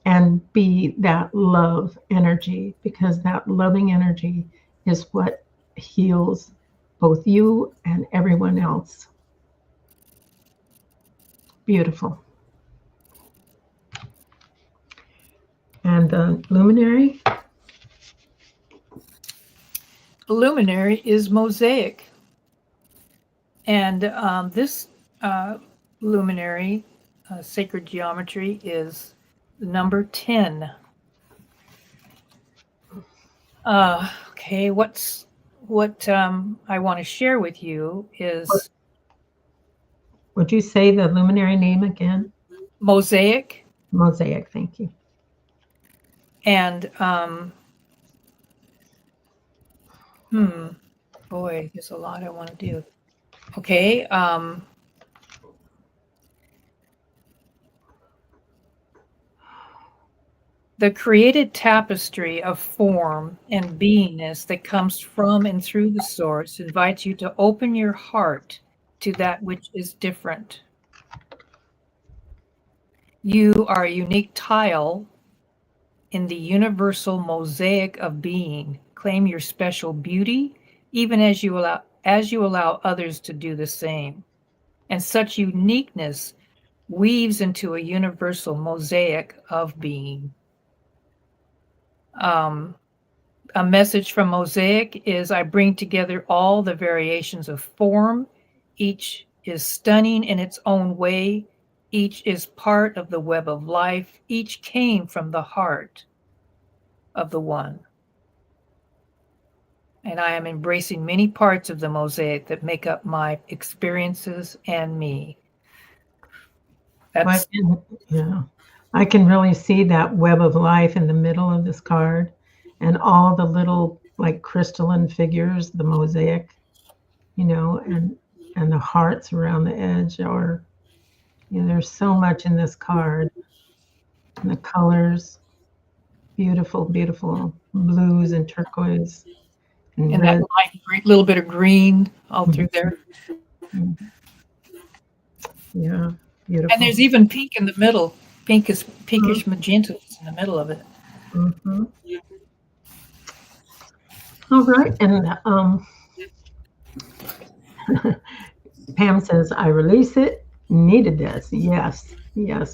and be that love energy, because that loving energy is what heals both you and everyone else. Beautiful. And the luminary? Luminary is mosaic. And this luminary, sacred geometry, is number 10. Okay, what I want to share with you is... Would you say the luminary name again? Mosaic. Mosaic, thank you. And boy, there's a lot I want to do. Okay. The created tapestry of form and beingness that comes from and through the source invites you to open your heart to that which is different. You are a unique tile in the universal mosaic of being. Claim your special beauty, even as you allow others to do the same. And such uniqueness weaves into a universal mosaic of being. A message from Mosaic is, I bring together all the variations of form. Each is stunning in its own way. Each is part of the web of life. Each came from the heart of the one. And I am embracing many parts of the mosaic that make up my experiences and me. That's... I can really see that web of life in the middle of this card, and all the little like crystalline figures, the mosaic, you know, and the hearts around the edge. Or, you know, there's so much in this card. And the colors, beautiful, beautiful blues and turquoise and red. That light, little bit of green all through there. Yeah, beautiful. And there's even pink in the middle. Pinkish magenta in the middle of it. Mm-hmm. All right, and Pam says, I release it, needed this. Yes,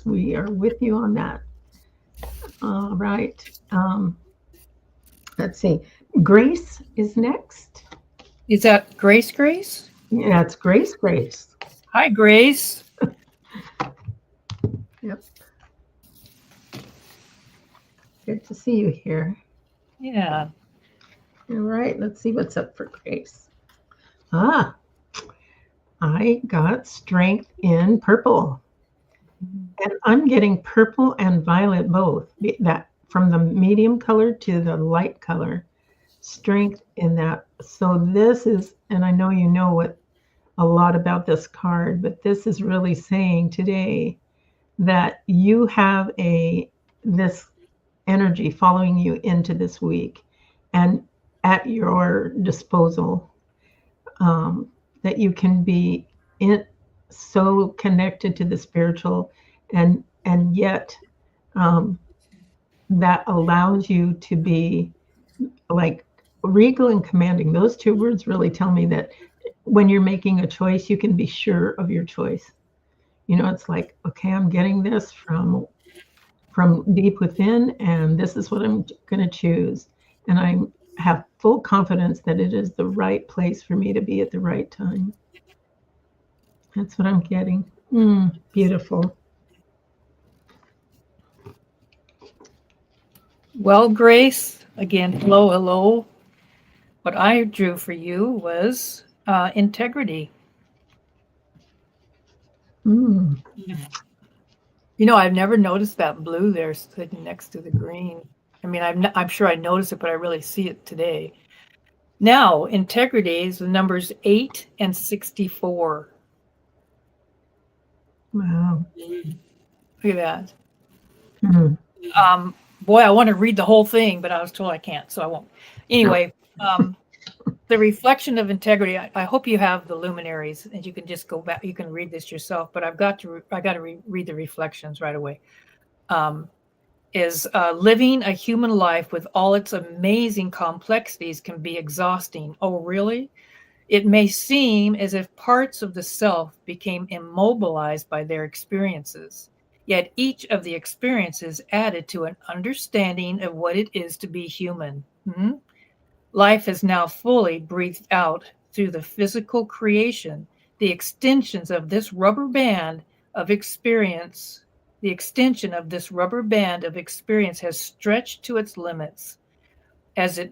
we are with you on that. All right. Let's see. Grace is next. Is that Grace? Yeah, it's Grace. Hi, Grace. Yep. Good to see you here. Yeah. All right, let's see what's up for Grace. I got strength in purple. And I'm getting purple and violet both. That from the medium color to the light color. Strength in that. So this is, and I know you know a lot about this card, but this is really saying today that you have this energy following you into this week and at your disposal, that you can be so connected to the spiritual, and yet that allows you to be like regal and commanding. Those two words really tell me that when you're making a choice, you can be sure of your choice. You know, it's like, okay, I'm getting this from deep within, and this is what I'm going to choose. And have full confidence that it is the right place for me to be at the right time. That's what I'm getting. Beautiful. Well, Grace, again, hello, hello. What I drew for you was integrity. Mm. You know, I've never noticed that blue there sitting next to the green. I mean, I'm sure I noticed it, but I really see it today. Now, integrity is the numbers 8 and 64. Wow. Look at that. Mm. Boy, I want to read the whole thing, but I was told I can't, so I won't. Anyway, the reflection of integrity. I hope you have the luminaries, and you can just go back. You can read this yourself, but I got to read the reflections right away. Is living a human life with all its amazing complexities can be exhausting. Oh, really? It may seem as if parts of the self became immobilized by their experiences. Yet each of the experiences added to an understanding of what it is to be human. Life is now fully breathed out through the physical creation, the extensions of this rubber band of experience. The extension of this rubber band of experience has stretched to its limits as it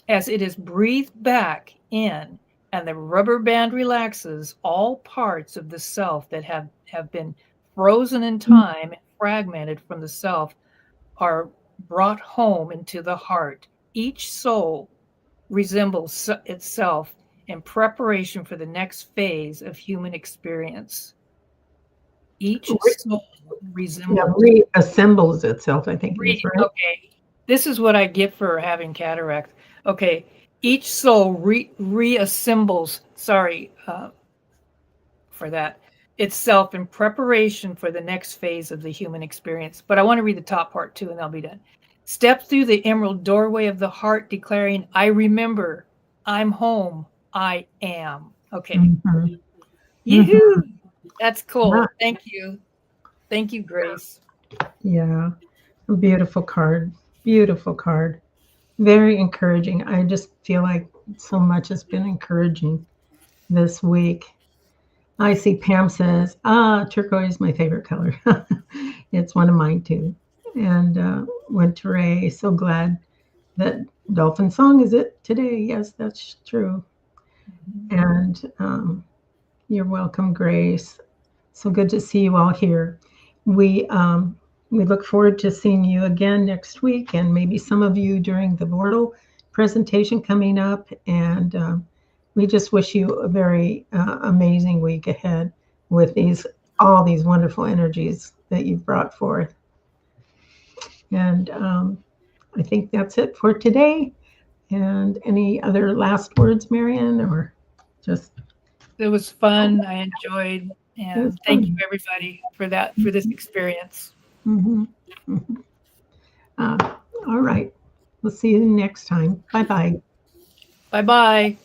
is breathed back in, and the rubber band relaxes. All parts of the self that have been frozen in time, fragmented from the self, are brought home into the heart. Each soul resembles itself in preparation for the next phase of human experience. Each soul resembles. Reassembles itself, I think it is, right? Okay, this is what I get for having cataract. Okay, each soul reassembles. Sorry for that. Itself in preparation for the next phase of the human experience. But I want to read the top part too, and I'll be done. Step through the emerald doorway of the heart, declaring, "I remember. I'm home. I am." Okay. Mm-hmm. Yoo-hoo! That's cool. Yeah. Thank you. Thank you, Grace. Yeah. A beautiful card. Beautiful card. Very encouraging. I just feel like so much has been encouraging this week. I see Pam says, turquoise is my favorite color. It's one of mine too. And Winteray, so glad that Dolphin Song is it today. Yes, that's true. And you're welcome, Grace. So good to see you all here. We look forward to seeing you again next week, and maybe some of you during the Vortal presentation coming up. And we just wish you a very amazing week ahead with all these wonderful energies that you've brought forth. And I think that's it for today. And any other last words, Marian, or just? It was fun. I enjoyed, and thank you everybody for this experience. Mm-hmm. Mm-hmm. All right. We'll see you next time. Bye-bye. Bye-bye.